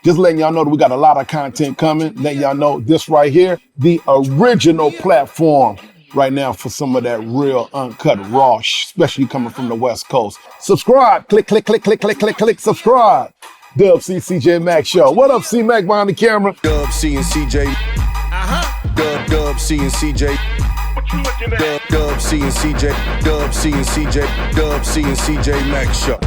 Just letting y'all know that we got a lot of content coming. Letting y'all know this right here, the original platform right now for some of that real uncut raw, especially coming from the West Coast. Subscribe, click, subscribe. Dub C, CJ Mac Show. What up, C Mac behind the camera? Dub C and CJ. Dub C and CJ. What you looking at? Dub C and CJ. Dub C and CJ. Dub C and CJ Mac Show.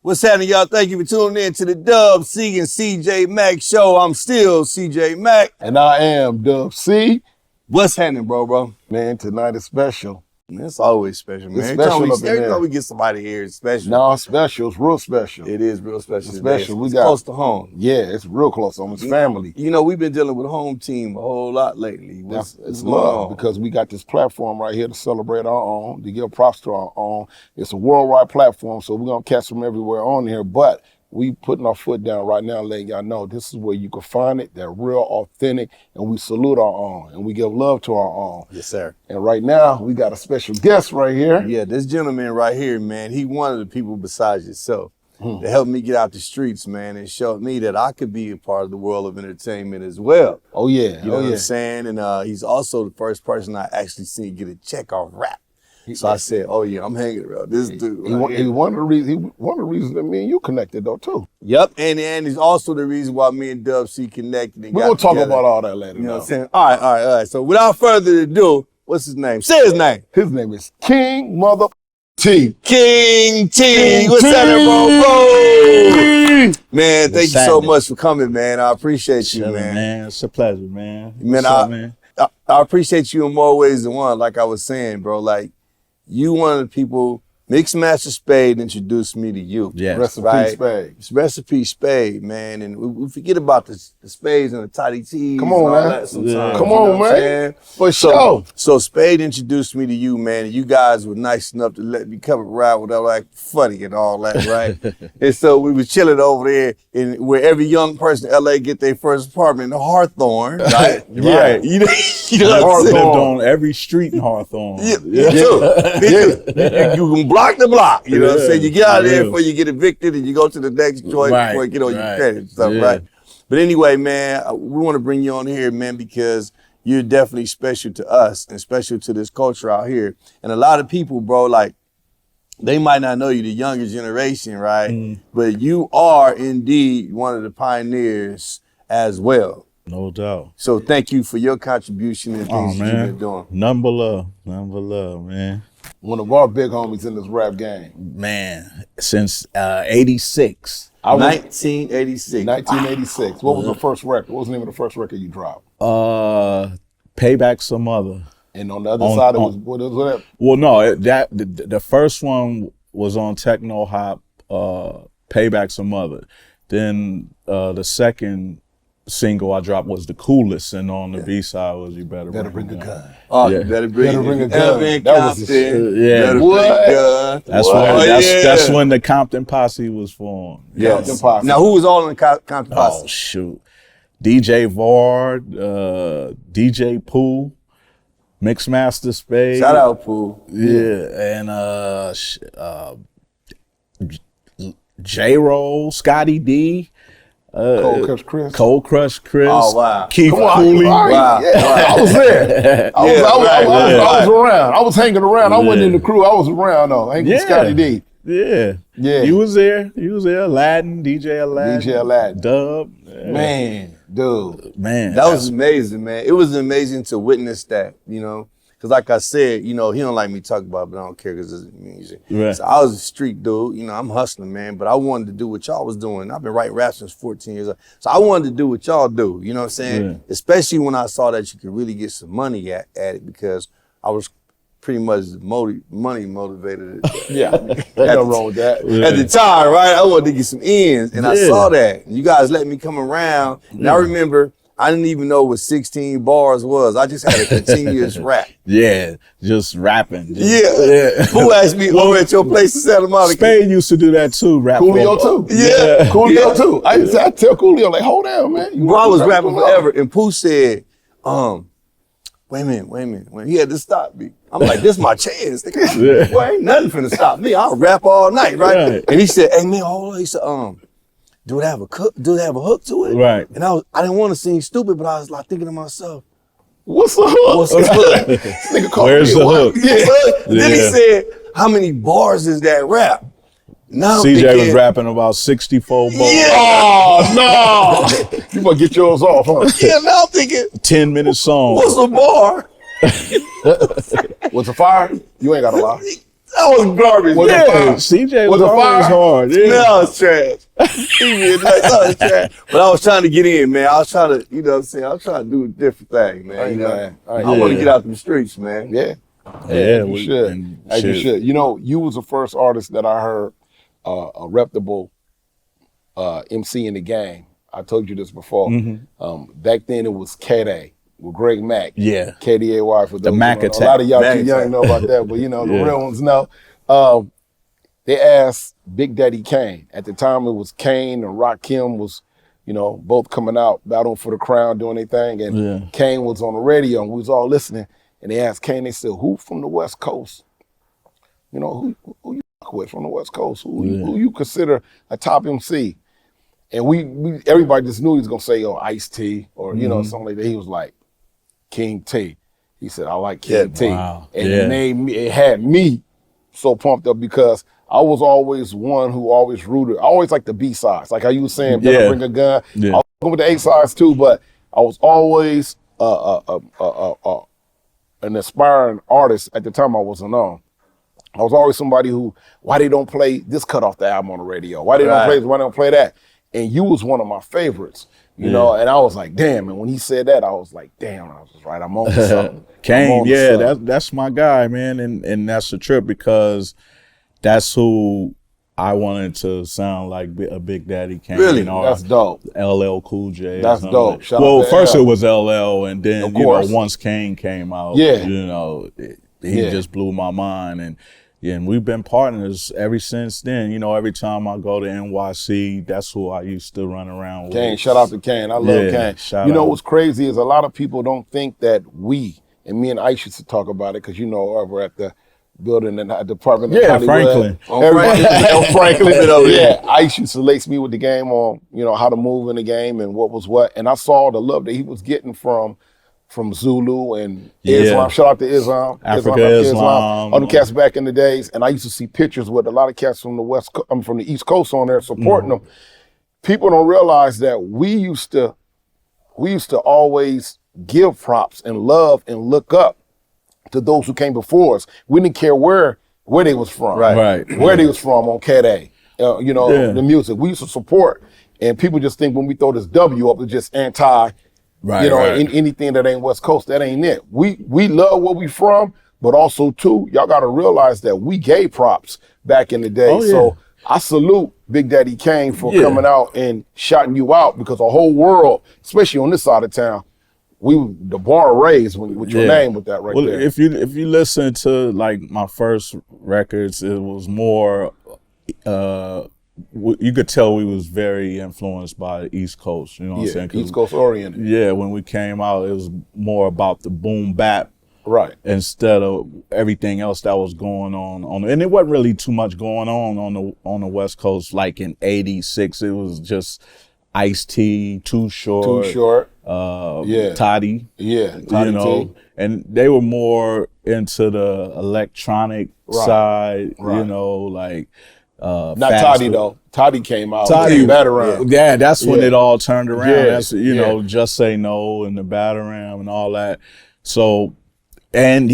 What's happening, y'all? Thank you for tuning in to the Dub C and CJ Mac Show. I'm still CJ Mac. And I am Dub C. What's happening, bro? Man, tonight is special. It's always special, man. It's special Every time we get somebody here, it's special. No, it's special. It's real special. It is real special. It's special. It's close to home. Yeah, it's real close to home. It's family. You know, we've been dealing with home team a whole lot lately. It's love because we got this platform right here to celebrate our own, to give props to our own. It's a worldwide platform, so we're going to catch them everywhere on here. But we putting our foot down right now, letting y'all know this is where you can find it. They're real authentic, and we salute our own, and we give love to our own. Yes, sir. And right now, we got a special guest right here. Yeah, this gentleman right here, man, he one of the people besides yourself that helped me get out the streets, man, and showed me that I could be a part of the world of entertainment as well. Oh, yeah. You know what I'm saying? And he's also the first person I actually seen get a check off rap. So I said, oh yeah, I'm hanging around this dude. He one of the reasons that me and you connected though too. Yep, and he's also the reason why me and Dub C connected. We're gonna talk about all that later. You know what I'm saying? All right. So without further ado, what's his name? Say his name. His name is King Mother T. King T. What's happening, bro? Man, thank you so much for coming, man. I appreciate you, man. It's a pleasure, man. Man, I appreciate you in more ways than one. Like I was saying, bro, like, you one of the people, Mixmaster Spade introduced me to you. Yes. Recipe Spade. It's Recipe Spade, man. And we forget about the spades and the tidy tees. Come on, man. Come on, man. For sure. So Spade introduced me to you, man. And you guys were nice enough to let me come around with all that funny and all that, right? And so we was chilling over there in where every young person in LA get their first apartment in Hawthorne, right? Right. You know I lived on every street in Hawthorne. Me too. You can block the block. You know what I'm saying? You get out of there before you get evicted and you go to the next joint before you get on your credit and stuff, right? But anyway, man, we want to bring you on here, man, because you're definitely special to us and special to this culture out here. And a lot of people, bro, like, they might not know you, the younger generation, right? But you are indeed one of the pioneers as well. No doubt. So thank you for your contribution and things that you've been doing. None but love, man. One of our big homies in this rap game. Man, since 86. 1986. 1986. What was the first record? What was the name of the first record you dropped? Payback Some Other. And on the other side, what was that? Well, no, the first one was on Techno Hop, Payback Some Other. Then the second single I dropped was The Coolest, and on the B-side was You Better Bring a Gun. Oh, you better bring a gun. That was the shit. What? That's when the Compton Posse was formed. Yes. Compton Posse. Now, who was all in the Compton Posse? Oh, shoot. DJ Vard, DJ Pooh, Mixmaster Spade. Shout out, Pooh. Yeah, and J-Roll, Scotty D. Cold Crush Chris. Oh, wow. Keith Cooley. Wow. Yeah, I was there. I was around. I was hanging around. I wasn't in the crew. I was around though. Hanging with Scotty D. Yeah. You was there. Aladdin, DJ Aladdin. Dub. Yeah. Man, dude. Man. That was amazing, man. It was amazing to witness that, you know. Because like I said, you know, he don't like me talking about it, but I don't care because it's music. Right. So I was a street dude, you know, I'm hustling, man, but I wanted to do what y'all was doing. I've been writing rap since 14 years old. So I wanted to do what y'all do, you know what I'm saying? Yeah. Especially when I saw that you could really get some money at it, because I was pretty much money motivated. Yeah, ain't nothing wrong with that. At the time, right? I wanted to get some ends, and I saw that. You guys let me come around, and I remember I didn't even know what 16 bars was. I just had a continuous rap. Yeah, just rapping. Yeah. Who asked me over at your place in Santa Monica? Spade used to do that too, rap. Coolio too. Yeah. Coolio too. I tell Coolio, like, hold on, man. Bro, I was rapping forever, and Pooh said, wait a minute. He had to stop me. I'm like, this is my chance. Boy, ain't nothing finna stop me. I'll rap all night, right? And he said, hey man, hold on. He said, do it have a hook to it? Right. And I didn't want to seem stupid, but I was like thinking to myself, What's the hook? what's the hook? This nigga called Where's me the what? hook? Yeah. Then he said, how many bars is that rap? Now I'm CJ was thinking, rapping about 64 bars. Yeah. Oh no! You might get yours off, huh? Yeah, now I'm thinking, 10-minute song. what's a bar? Was it fire? You ain't gotta lie. That was garbage. Was it Yeah, fire? CJ Was was it always fire? hard. Yeah. No, it's trash. That was trash. But I was trying to get in, man. I was trying to, you know what I'm saying? I was trying to do a different thing, man. You know? I want to get out the streets, man. Yeah. Yeah, you should. As you should. You know, you was the first artist that I heard a reputable MC in the game. I told you this before. Back then it was K-Day with Greg Mack. Yeah. KDAY for The Mac A Attack. lot of y'all Mac too young Attack. know about that, but you know, the Yeah. real ones know. They asked Big Daddy Kane. At the time it was Kane and Rakim was, you know, both coming out, battling for the crown, doing their thing. And Kane was on the radio and we was all listening. And they asked Kane, they said, who from the West Coast? You know, who you fuck with from the West Coast? Who you consider a top MC? And we everybody just knew he was gonna say, Ice-T or, you know, something like that. He was like, King T. He said, I like King T. Wow. And it had me so pumped up because I was always one who always rooted. I always like the B-sides. Like how you were saying, Better Bring a Gun. Yeah. I was going with the A-sides too, but I was always an aspiring artist at the time I wasn't on. I was always somebody who, why they don't play this cut off the album on the radio? Why they don't play that? And you was one of my favorites, you know, and I was like, damn. And when he said that, I was like, damn, I was right. I'm on to something. Kane, that's my guy, man. And that's the trip because that's who I wanted to sound like a Big Daddy Kane. Really? Or That's dope. LL Cool J. That's dope. Shout Well, out to first LL. it was LL, and then, Of you know, course. once Kane came out, Yeah. you know, he just blew my mind. And we've been partners ever since then. You know, every time I go to NYC, that's who I used to run around with. Kane, shout out to Kane. I love Kane. shout You know out. what's crazy is a lot of people don't think that we, and me and Ice used to talk about it, because you know, over at the building and the Department of Hollywood. Franklin. Franklin. Yeah, Ice used to lace me with the game on, you know, how to move in the game and what was what. And I saw the love that he was getting from Zulu and Islam. Shout out to Islam. Islam. All the cats back in the days. And I used to see pictures with a lot of cats from the from the East Coast on there supporting them. People don't realize that we used to always give props and love and look up to those who came before us. We didn't care where they was from. Right. Where they was from on K-Day. You know, the music. We used to support. And people just think when we throw this W up, it's just anti, anything that ain't West Coast, that ain't it. We love where we from, but also too, y'all gotta realize that we gave props back in the day. So I salute Big Daddy Kane for coming out and shouting you out, because the whole world, especially on this side of town, the bar raised with your name with that there. If you listen to like my first records, it was more you could tell we was very influenced by the East Coast, you know what I'm saying? East Coast oriented. Yeah, when we came out, it was more about the boom bap, right? Instead of everything else that was going on, and it wasn't really too much going on the West Coast. Like in '86, it was just Ice-T, Too Short, Toddy, Toddy you know, T. and they were more into the electronic side, you know, like. Not Toddy though. Toddy came out. Toddy, Batarang. Yeah, that's when it all turned around. Yeah, That's know, Just Say No and the Batarang and all that. So, and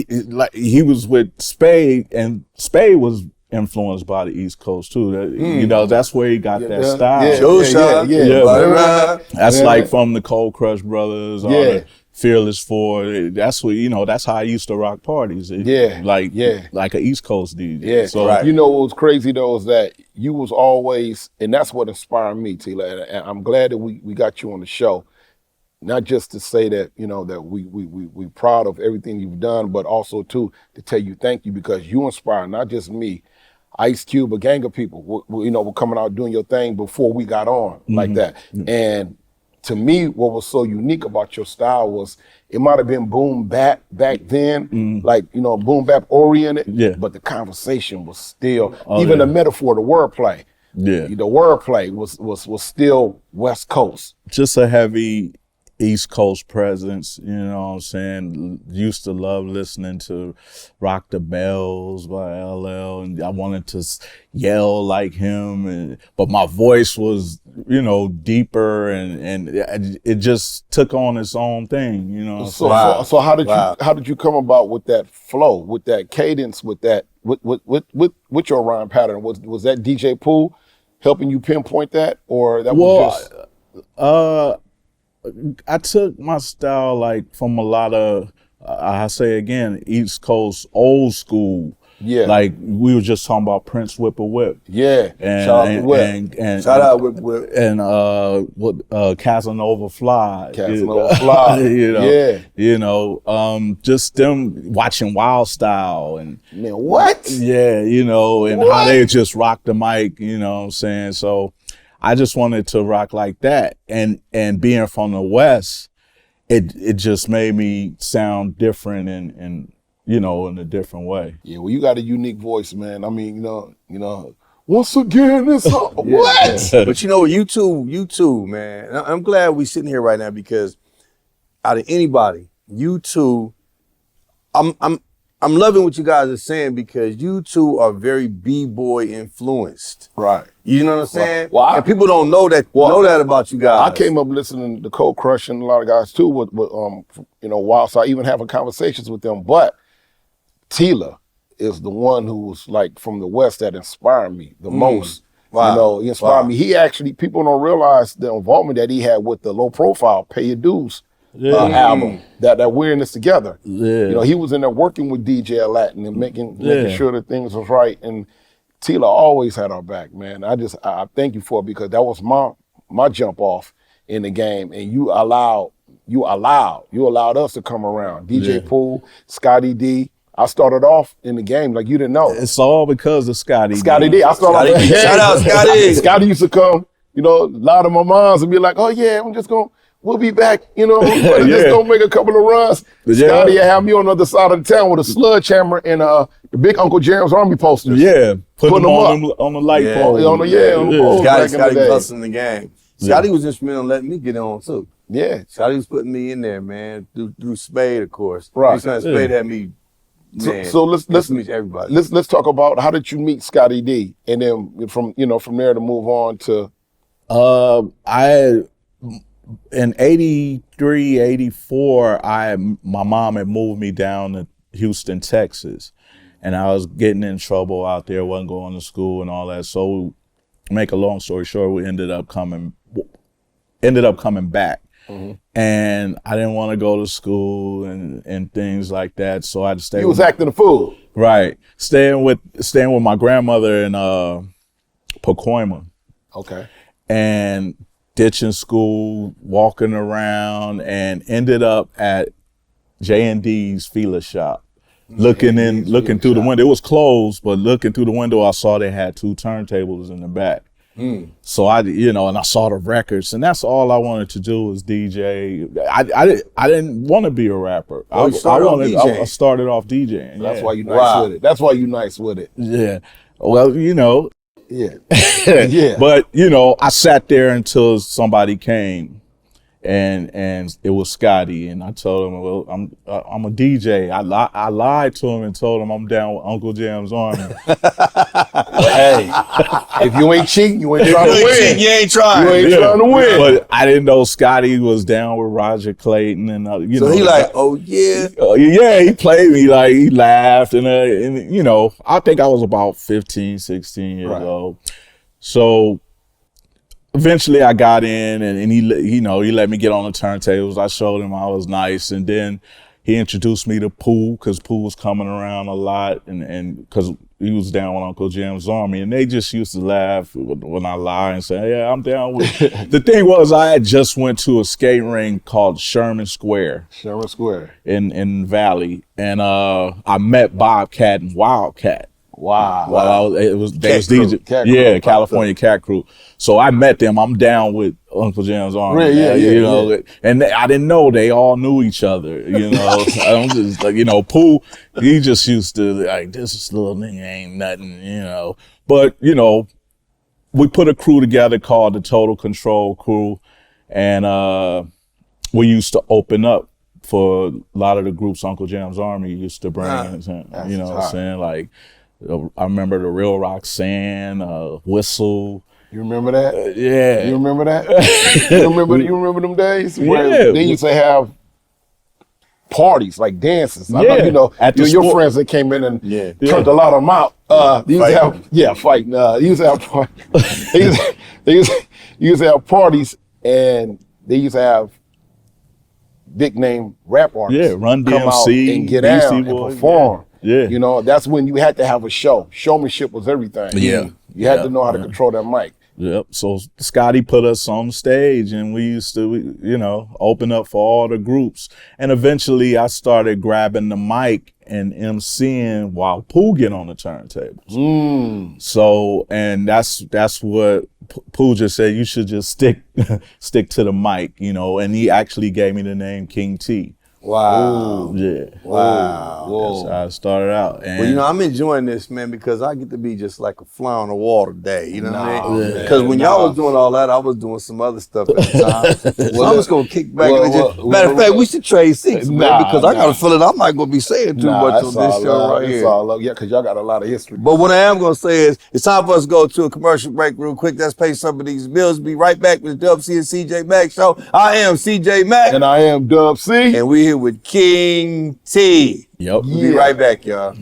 he was with Spade, and Spade was influenced by the East Coast too. You know, that's where he got that style. That's like from the Cold Crush Brothers, or the Fearless Four. That's what, you know, that's how I used to rock parties. Like an East Coast DJ. Yeah. So you know what was crazy though is that you was always, and that's what inspired me, Tila. And I'm glad that we got you on the show. Not just to say that, you know, that we proud of everything you've done, but also too to tell you thank you, because you inspired not just me, Ice Cube, a gang of people, were coming out doing your thing before we got on like that. And to me, what was so unique about your style was it might have been boom bap back then, like, you know, boom bap oriented, but the conversation was still, the metaphor, the wordplay Yeah. The wordplay was still West Coast. Just a heavy East Coast presence, you know what I'm saying? Used to love listening to Rock the Bells by LL, and I wanted to yell like him, but my voice was, you know, deeper, and it just took on its own thing, you know. So how did you come about with that flow, with that cadence, with that with your rhyme pattern? Was that DJ Pooh helping you pinpoint that, or that was just? I took my style like from a lot of, I say again, East Coast, old school. Yeah. Like we were just talking about Prince Whip a Whip. Yeah. Shout out to Whip. Shout out Whip. And Casanova Fly. Casanova Fly. You know, yeah. You know, just them watching Wild Style and man, what? Yeah, you know, and how they just rock the mic, you know what I'm saying? So I just wanted to rock like that, and being from the West, it just made me sound different and you know, in a different way. Yeah, well, you got a unique voice, man. I mean, you know. Once again, it's what? But you know, you too, man. I'm glad we sitting here right now because out of anybody, you two, I'm loving what you guys are saying because you two are very B-boy influenced. Right. You know what I'm saying? Well, and people don't know that about you guys. I came up listening to Cold Crush and a lot of guys too with you know, while so I even having conversations with them. But Tila is the one who's like from the West that inspired me the most. Wow. You know, he inspired me. He actually, people don't realize the involvement that he had with the Low Profile Pay Your Dues album, that We're in This Together. Yeah. You know, he was in there working with DJ Latin and making sure that things was right. And Tila always had our back, man. I thank you for it because that was my jump off in the game. And you allowed us to come around. DJ Pooh, Scotty D. I started off in the game like you didn't know. It's all because of Scotty D. I started off. Shout out Scotty. Scotty used to come, you know, a lot of my moms would be like, oh yeah, we'll be back, you know, just gonna make a couple of runs. Scotty had me on the other side of the town with a sledgehammer and the big Uncle Jerem's Army posters. Yeah, putting them on the light pole. On the poles. Scotty was hustling the game. Scotty was instrumental in letting me get on too. Yeah. Scotty was putting me in there, man, through Spade, of course. Right. Spade had me. Man, so let's meet everybody. Let's talk about how did you meet Scotty D, and then from there to move on to. In 83, 84, my mom had moved me down to Houston, Texas, and I was getting in trouble out there, wasn't going to school and all that. So, make a long story short, we ended up coming back. Mm-hmm. And I didn't want to go to school and things like that, so I had to stay. You was acting a fool, right? Staying with my grandmother in Pacoima. Okay. And ditching school, walking around, and ended up at J&D's Fila shop, looking through the window. It was closed, but looking through the window, I saw they had 2 turntables in the back. So and I saw the records, and that's all I wanted to do was DJ. I didn't want to be a rapper. I started off DJing. That's why you nice with it. That's why you nice with it. Yeah. Well, you know. Yeah. Yeah. But I sat there until somebody came, and it was Scotty, and I told him, well, I'm a DJ. I lied to him and told him I'm down with Uncle Jam's Army. Hey, if you ain't cheating, you ain't trying to win. You ain't trying. You ain't trying to win. But I didn't know Scotty was down with Roger Clayton, and So he like, oh yeah. Yeah, he played me, like he laughed, and I think I was about 15, 16 years old. So eventually I got in, and he let me get on the turntables. I showed him I was nice, and then he introduced me to Pooh, because Pooh was coming around a lot, and because he was down with Uncle Jam's Army, and they just used to laugh when I lie and say, yeah, I'm down with it. The thing was, I had just went to a skate ring called Sherman Square. In Valley, and I met Bobcat and Wildcat. Wow. Well, they was DJ, California Cat Crew. So I met them. I'm down with Uncle Jam's Army. Yeah. And I didn't know they all knew each other. I'm just like, Pooh, he just used to like, this little nigga ain't nothing, But we put a crew together called the Total Control Crew, and we used to open up for a lot of the groups Uncle Jam's Army used to bring. You know what I'm saying? Like, I remember the Real Roxanne, Whistle. You remember that? Yeah. You remember that? you remember them days? Where Yeah. they used to have parties, like dances. I Yeah. know, you know, At the your sport. friends that came in and turned a lot of them out. They used to have, fighting. They used to have they used to have parties, and they used to have big name rap artists Run come out DMC, and get Beastie down and Boys, perform. Yeah. You know, that's when you had to have a show. Showmanship was everything. Yeah. You had to know how to control that mic. Yep. So Scotty put us on the stage, and we used to, you know, open up for all the groups. And eventually I started grabbing the mic and emceeing while Pooh get on the turntables. So, and that's what Pooh just said, you should just stick to the mic, you know, and he actually gave me the name King T. Wow. Yeah. Wow. That's how I started out. And Well, you know, I'm enjoying this, man, because I get to be just like a fly on the wall today. You know what I mean? Because when y'all was doing all that, I was doing some other stuff at the time. So I'm just gonna kick back and just. Matter of fact, we should trade seats, man, because I got a feeling I might gonna be saying too much on this show right here. It's all up. Yeah, because y'all got a lot of history. But what I am gonna say is, it's time for us to go to a commercial break real quick. Let's pay some of these bills. Be right back with the Dub C and CJ Mack show. I am CJ Mack, And I am Dub C. and we're here with King T. Yep. We'll be right back, y'all.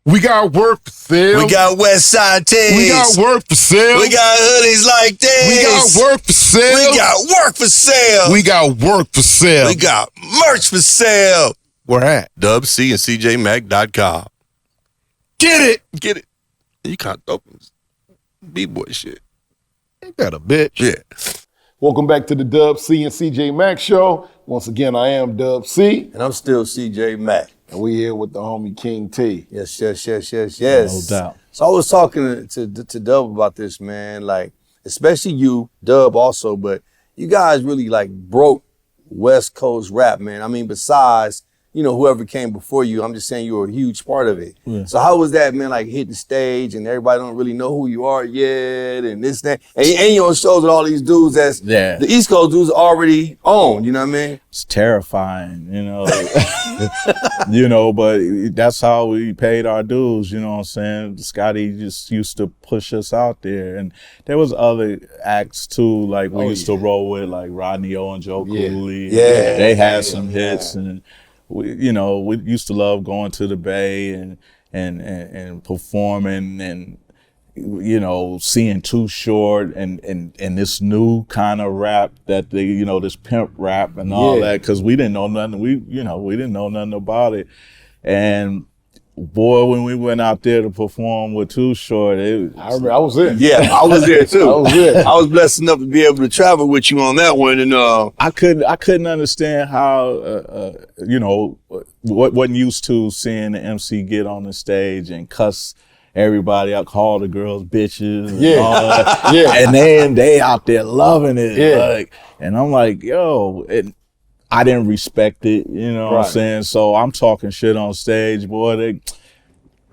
We got work for sale. We got West Side tees. We got work for sale. We got hoodies like this. We got work for sale. We got work for sale. We got work for sale. We got merch for sale. Where at? DubC and CJMac.com. Get it. Get it. You can't open B-boy shit. Ain't that a bitch? Yeah. Welcome back to the Dub C and CJ Mack show. Once again, I am Dub C, And I'm still CJ Mack. and we here with the homie King T. Yes. No doubt. So I was talking to Dub about this, man, like, especially you, Dub also, but you guys really like broke West Coast rap, man. I mean, besides, you know, whoever came before you, I'm just saying you were a huge part of it. Yeah. So how was that, man, like hitting the stage and everybody don't really know who you are yet and this, that, and you're on shows with all these dudes that's the East Coast dudes already own, you know what I mean? It's terrifying, you know. You know, but that's how we paid our dues, you know what I'm saying? Scotty just used to push us out there. And there was other acts too, like we used to roll with, like Rodney O and Joe Cooley. Yeah. They had some hits, and we used to love going to the Bay and performing, and you know, seeing Too Short and this new kind of rap that this pimp rap and all that, because we didn't know nothing. We didn't know nothing about it. And boy, when we went out there to perform with Too Short, I remember I was there. Yeah, I was there too. I was there. I was blessed enough to be able to travel with you on that one, and I couldn't understand how wasn't used to seeing the MC get on the stage and cuss everybody out, call the girls bitches, and all that. And then they out there loving it. Like, and I'm like, yo, I didn't respect it, you know what I'm saying? So I'm talking shit on stage, boy.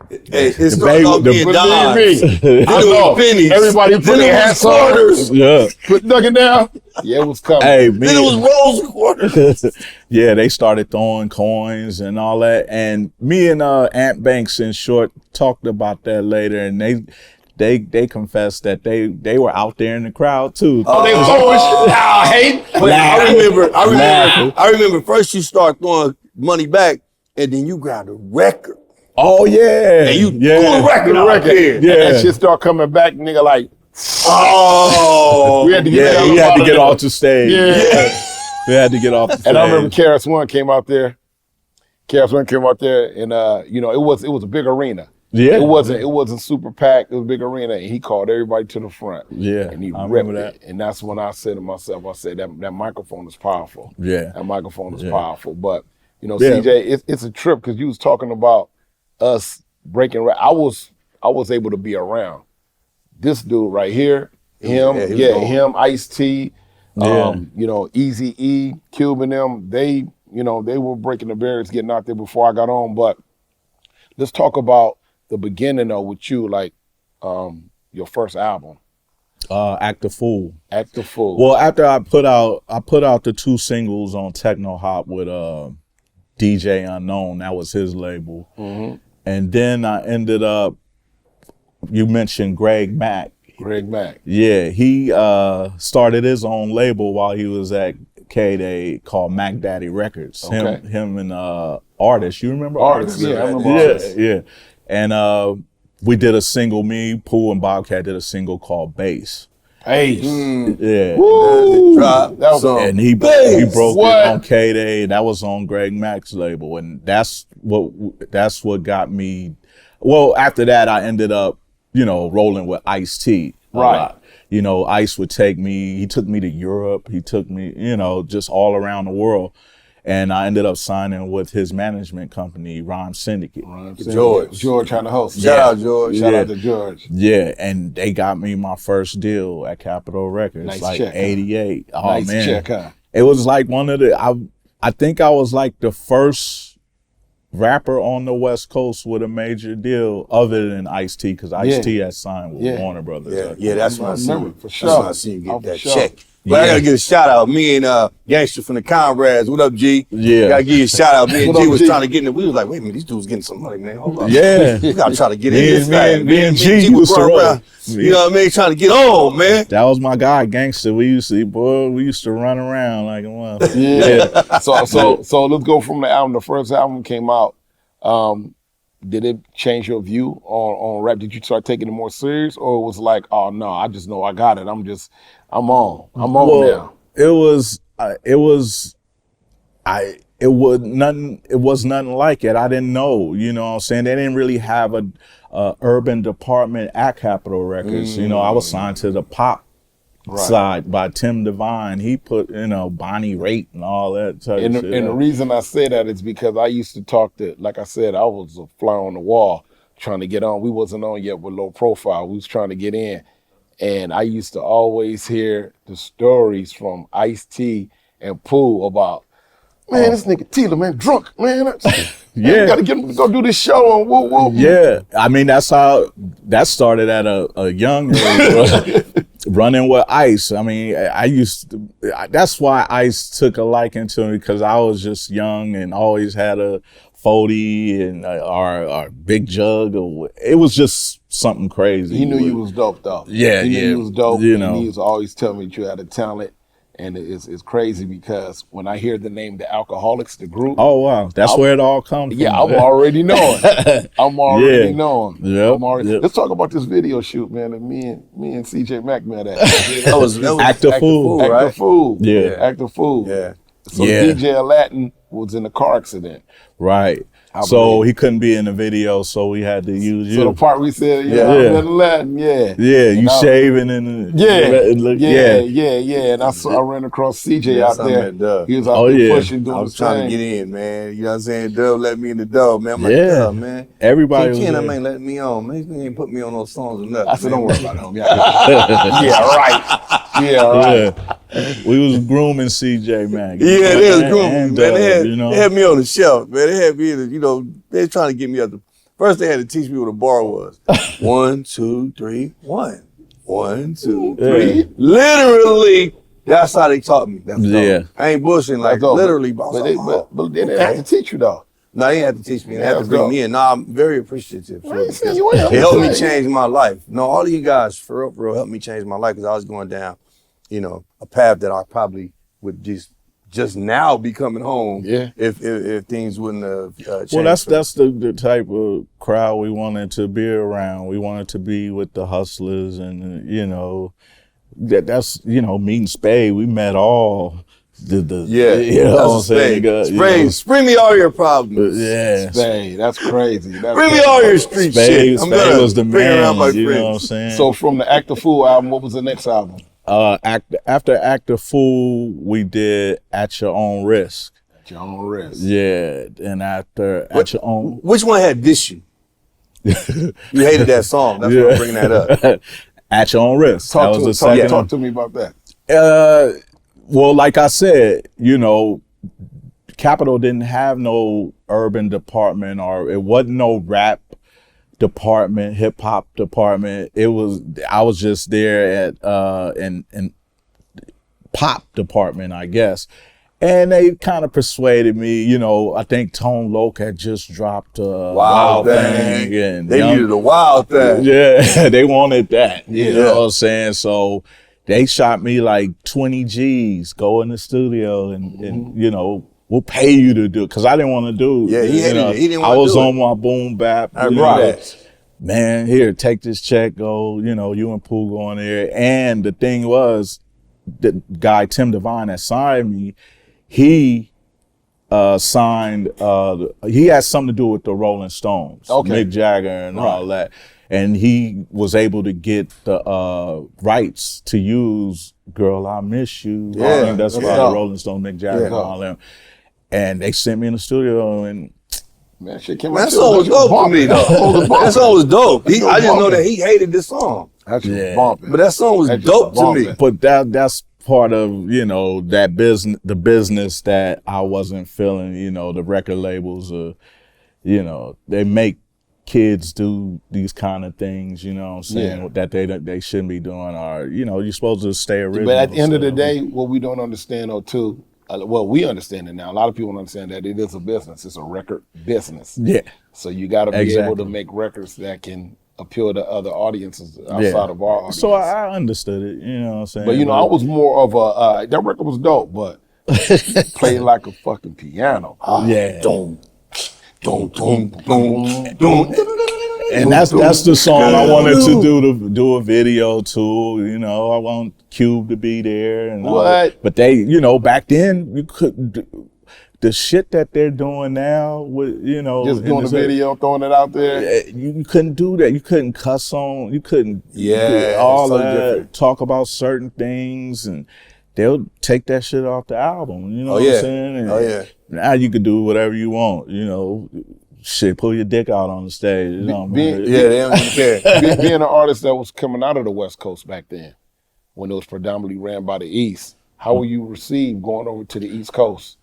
It's starting off being dimes. I know. Pennies. Everybody put their hats on. Yeah. Put ducking down. Yeah, it was coming. Hey, Then it was rolls and quarters. Yeah, they started throwing coins and all that. And me and Ant Banks in Short talked about that later, and they confessed that they were out there in the crowd too. Oh, they was always hate. But I remember first you start throwing money back, and then you grabbed a record. Oh yeah. And you pull a record out there. Yeah. That shit start coming back, nigga, like, oh. we had to get he had to get off the stage. Yeah. We had to get off the stage. And I remember KRS-One came out there. KRS-One came out there, and it was a big arena. Yeah. It wasn't super packed. It was a big arena, and he called everybody to the front. Yeah, and he I ripped remember it. And that's when I said to myself, that microphone is powerful. Yeah, that microphone is powerful. But Yeah. CJ, it's a trip because you was talking about us breaking rap. I was able to be around this dude right here. Him, Ice-T, Easy E, Cube and them. You know, they were breaking the barriers, getting out there before I got on. But let's talk about the beginning though with you, like your first album. Act the Fool. Act the Fool. Well, after I put out the 2 singles on Techno Hop with DJ Unknown. That was his label. Mm-hmm. And then I ended up, you mentioned Greg Mack. Greg Mack. Yeah, he started his own label while he was at K-Day called Mac Daddy Records. Okay. Him and Artist. You remember Artist? Yeah, I remember Artist. Yeah. And we did a single, me, Pooh, and Bobcat did a single called Bass. Hey. Yeah. Woo! Drop. That was And he broke it on K-Day. That was on Greg Mack's label. And that's what got me. Well, after that, I ended up, rolling with Ice-T. Right. You know, Ice would take me, he took me to Europe. He took me, just all around the world. And I ended up signing with his management company, Rhyme Syndicate. George trying to host. Shout out, George. Shout out to George. Yeah, and they got me my first deal at Capitol Records, Nice like check, huh? 88. Oh, Nice man. check, huh? It was like one of the, I think I was like the first rapper on the West Coast with a major deal other than Ice-T, because Ice-T had signed with Warner Brothers. Yeah, that's when I seen remember, you. for sure. That's when I seen you Oh, get that for sure. check. But I gotta give a shout out. Me and Gangster from the Comrades. What up, G? Yeah. Gotta give you a shout out. Me and What G up, was G? trying to get in. We was like, wait a minute, these dudes getting some money, man. Hold on. Yeah. We gotta try to get Me in and- this me thing. and- me and G was used to running roll. around. You know what I mean? Trying to get on, man. That was my guy, Gangster. We used to run around like a mother. Yeah. So let's go from the album. The first album came out. Did it change your view on rap? Did you start taking it more serious, or it was like, oh no, I just know I got it. I'm on now. It was nothing like it. I didn't know, you know what I'm saying? They didn't really have a urban department at Capitol Records. You know, I was signed to the pop side by Tim Devine. He put, Bonnie Raitt and all that type of shit. And the reason I say that is because I used to talk to, like I said, I was a fly on the wall trying to get on. We wasn't on yet with Low Profile. We was trying to get in. And I used to always hear the stories from Ice-T and Pooh about, man, this nigga Tila, man, drunk, man. Yeah. Gotta get him to go do this show on woo woo. Yeah, I mean, that's how that started at a young age, running with Ice. I mean, that's why Ice took a liking to me, because I was just young and always had a 40 and our big jug. It was just something crazy. He knew you was dope though. Yeah, he knew yeah, you was dope. you And know. he used to always tell me that you had a talent. And it's crazy because when I hear the name The Alcoholics, the group. Oh, wow. That's where it all comes from. Yeah, I'm already knowing. I'm already knowing. Yep, yep. Let's talk about this video shoot, man. That me and CJ Mack met at. That was Act the Fool. Act the Fool. Yeah. Act the Fool. Yeah. So Yeah. DJ Aladdin was in a car accident. Right. So he couldn't be in the video, so we had to use So you. the part we said, Yeah. Aladdin, yeah. Yeah, And you I- shaving and Yeah. And I ran across CJ out there. He was out there pushing, doing I was his trying to thing. get in, man. You know what I'm saying? Dub let me in the door, man. I'm like, Yeah. Dub, man. Everybody was Ken, I there. ain't letting me on. Man, he ain't put me on those songs or nothing. I said, man. don't worry about him. Yeah, right. Yeah, right. Yeah. We was grooming CJ Mack. Yeah, they was And grooming me, man. Dub, They had me on the shelf, man. They had me, they was trying to get me up. First, they had to teach me what a bar was. 1, 2, 3, 1. 1, 2, 3. Yeah. Literally, that's how they taught me. That's Yeah. dope. I ain't bullshitting, like That's dope. literally. But they didn't have to teach you though. No, they didn't have to teach me. They had to That's bring dope. me in. No, I'm very appreciative. I ain't saying you ain't. It helped me change my life. No, all of you guys, for real, helped me change my life, because I was going down, a path that I probably would just now be coming home. Yeah. If things wouldn't have changed. Well, that's for me. the type of crowd we wanted to be around. We wanted to be with the hustlers, and that's meeting Spade. We met all the Yeah, you know what I'm saying? Spray me all your problems. Yeah, Spade, that's crazy. Bring me all your street shit. I'm Spade gonna was the bring around my man. You know what I'm friends. saying? So from the Act the Fool album, what was the next album? After Act the Fool, we did At Your Own Risk. At Your Own Risk. Yeah, and after At Your Own, Which one had Dish You? You hated that song. That's why I'm bringing that up. At Your Own Risk. That was the second. Talk to me about that. Well, like I said, Capitol didn't have no urban department, or it wasn't no rap department, hip hop department. I was just there at in pop department, I guess. And they kind of persuaded me, you know. I think Tone Loc had just dropped Wild Thing, and they needed a Wild Thing. Yeah, they wanted that. You know what I'm saying? So they shot me like 20 G's, go in the studio, and you know, we'll pay you to do it, because I didn't want to do. Yeah, he didn't want to do it. I was on my boom bap. I remember that. Man, here, take this check, go. You know, you and Pooh go in there. And the thing was, the guy Tim Devine that signed me, he signed, he had something to do with the Rolling Stones, Mick Jagger and all that. And he was able to get the rights to use Girl, I Miss You. Yeah. That's why the Rolling Stones, Mick Jagger and all them. And they sent me in the studio, and man, shit came that song was dope to me, though. That song was dope. I just know that he hated this song. That's just bumping. But that song was dope to me. But that's part of, you know, that business, the business that I wasn't feeling. You know, the record labels are, you know, they make kids do these kind of things, you know what I'm saying, that they shouldn't be doing, or, you know, you're supposed to stay original. But at the end of the day, what we don't understand, though, too, well, we understand it now. A lot of people don't understand that it is a business. It's a record business. Yeah. So you got to be able to make records that can appeal to other audiences outside of our audience. So I understood it, you know what I'm saying? But, you know, I was more of a, that record was dope, but played like a fucking piano. Yeah. Don't. And that's the song I wanted to do a video to. You know, I want Cube to be there and but they, you know, back then you couldn't. The shit that they're doing now, with, you know, just doing a video, throwing it out there. You couldn't do that. You couldn't cuss on. You couldn't. All that. Different. Talk about certain things, and they'll take that shit off the album. You know what I'm saying? And now you can do whatever you want. You know, shit, pull your dick out on the stage. You know, they don't even care. Being an artist that was coming out of the West Coast back then, when it was predominantly ran by the East, how were you received going over to the East Coast?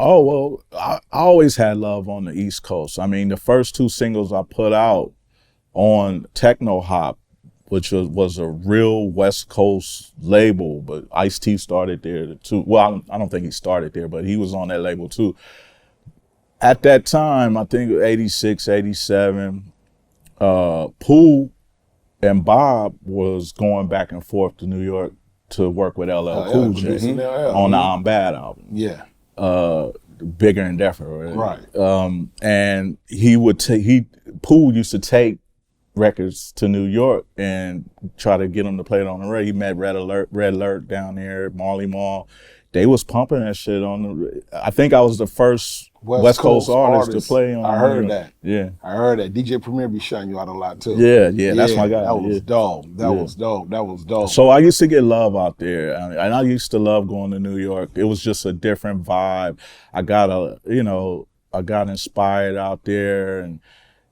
Oh, well, I always had love on the East Coast. I mean, the first two singles I put out on Techno Hop, which was a real West Coast label, but Ice-T started there too. Well, I don't think he started there, but he was on that label too. At that time, I think 86, 87, Pooh and Bob was going back and forth to New York to work with LL Cool J on the I'm Bad album. Yeah. Bigger and Different, right? And Pooh used to take records to New York and try to get them to play it on the radio. He met Red Alert down there, Marley Marl. They was pumping that shit on the. I think I was the first West Coast artist to play on. I heard that. Yeah, I heard that. DJ Premier be shouting you out a lot too. Yeah, that's my guy. That was dope. That was dope. So I used to get love out there, and I used to love going to New York. It was just a different vibe. I got inspired out there, and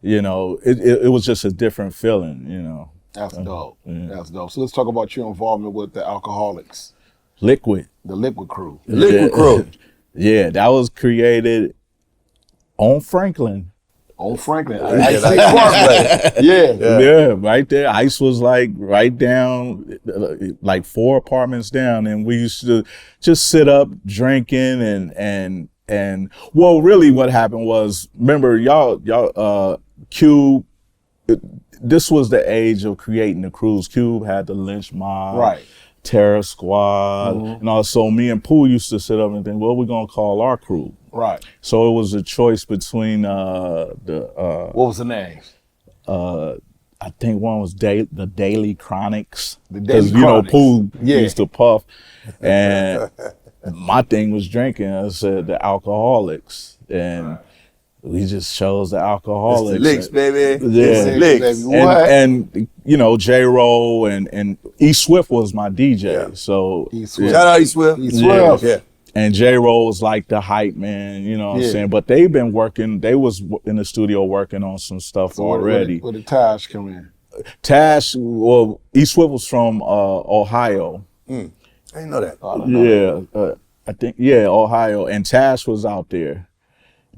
you know, it was just a different feeling. You know, that's dope. Yeah. That's dope. So let's talk about your involvement with the Alcoholics. Liquid. The Liquid Crew. The Liquid Crew. Yeah, that was created on Franklin. On Franklin. Yeah, right there. Ice was like right down, like 4 apartments down, and we used to just sit up drinking and well, really what happened was, remember y'all Cube, this was the age of creating the crews. Cube had the Lynch Mob. Right. Terror Squad, and also me and Pooh used to sit up and think, what are we gonna call our crew? Right. So it was a choice between what was the name? I think one was the Daily Chronics. Because you know Pooh used to puff, and my thing was drinking. I said the Alcoholics, and we just chose the Alcoholics. It's the licks, baby. Yeah, licks. And you know, J-Roll and E Swift was my DJ. Yeah. So shout out E Swift. E Swift. Yeah. And J-Roll was like the hype man, you know what I'm saying? But they've been working, they was in the studio working on some stuff already. Where did Tash come in? Tash, well, E Swift was from Ohio. I didn't know that. I think, yeah, Ohio, and Tash was out there.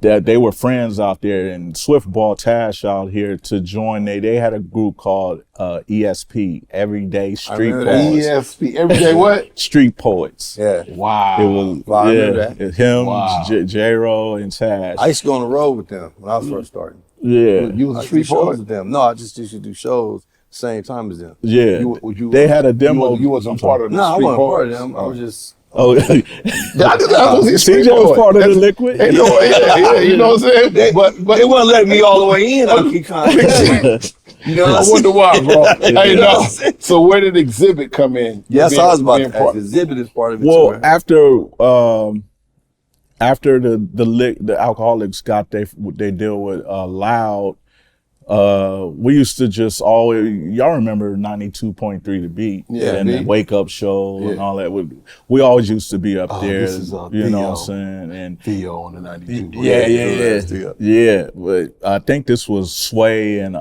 That they were friends out there, and Swift brought Tash out here to join. They had a group called ESP, Everyday Street Poets. ESP, Everyday what? Street Poets. Yeah. Wow. It was I remember that. him, Wow. J-Ro, and Tash. I used to go on the road with them when I was first starting. Yeah, You was I a used to street do shows poet? with them. No, I just used to do shows same time as them. yeah. You- They had a demo. You wasn't part of the No, I street wasn't part of poets? them. I was just. Oh, I was a street CJ was poet. part of the That's- Liquid. You know, yeah, you know what I'm saying? But They wouldn't let me all the way in. I keep kind of. You know, I wonder why, bro. Hey, no. So where did Exhibit come in? Yes, I was about Being to part- ask. Exhibit is part of it. Well, too, right? after the alcoholics got they deal with Loud, we used to just always, y'all remember 92.3 The Beat, Yeah, and the Beat. Wake Up Show and Yeah. all that. We always used to be up there, this is, you know what I'm Theo. saying? And Theo on the 92. yeah. But I think this was Sway and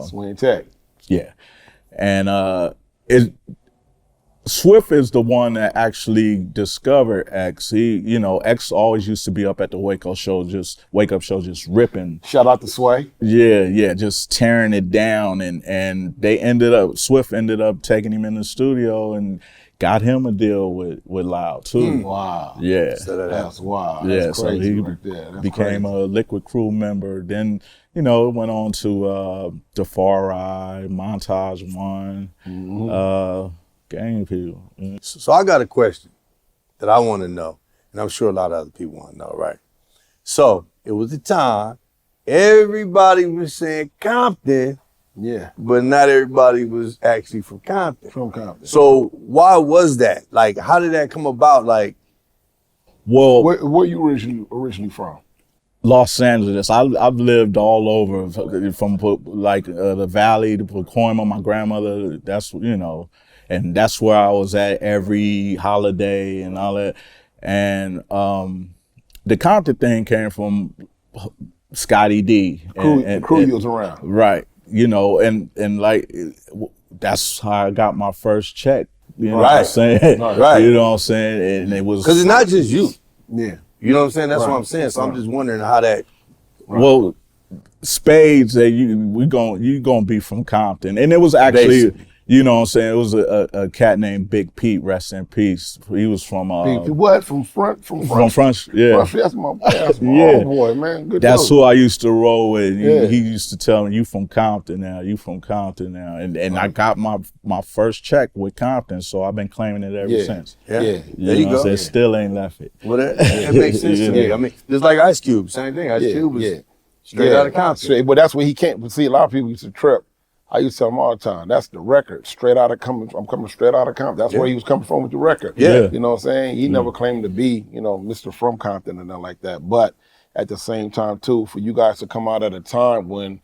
Swing Tech. yeah, and Swift is the one that actually discovered X. X always used to be up at the Wake Up Show, just ripping. Shout out to Sway. Yeah, just tearing it down, and Swift ended up taking him in the studio and got him a deal with Loud too. Wow. Yeah, That's wild. yeah. That's So crazy he right there. That's became crazy. a Liquid Crew member. Then went on to the Far Eye, Montage One, Mm-hmm. Gang People. So I got a question that I want to know, and I'm sure a lot of other people want to know, right? So it was a time everybody was saying Compton, Yeah, but not everybody was actually from Compton. from Compton. So why was that? Like, how did that come about? Like, Well, Where you originally from? Los Angeles. I've lived all over, from like the Valley to Pacoima. My grandmother. And that's where I was at every holiday and all that. And the Compton thing came from Scotty D. Crew you was around. Right. And like that's how I got my first check. You know what I'm Right. saying? Right. You know what I'm saying? And it was because it's not just you. Yeah. You know what I'm saying? That's Right. what I'm saying. So I'm just wondering how that. well, Spades that you gonna be from Compton, and it was actually, Basically. you know what I'm saying, it was a cat named Big Pete, rest in peace. He was from What? From front? from French, yeah. That's my Yeah. old boy, man. Good That's dude. who I used to roll with. Yeah. He used to tell me, "You from Compton now? You from Compton now?" And I got my first check with Compton, so I've been claiming it ever Yeah. since. Yeah. Yeah. There You you know go. what I'm saying? Still ain't left it. Well, that makes sense to me. I mean, just like Ice Cube, same thing. Ice Cube was straight out of Compton. Straight, but that's where he can't. But see, a lot of people used to trip. I used to tell them all the time, that's the record. I'm coming straight out of Compton. That's where he was coming from with the record. Yeah. You know what I'm saying? He never claimed to be, Mr. from Compton and nothing like that. But at the same time, too, for you guys to come out at a time when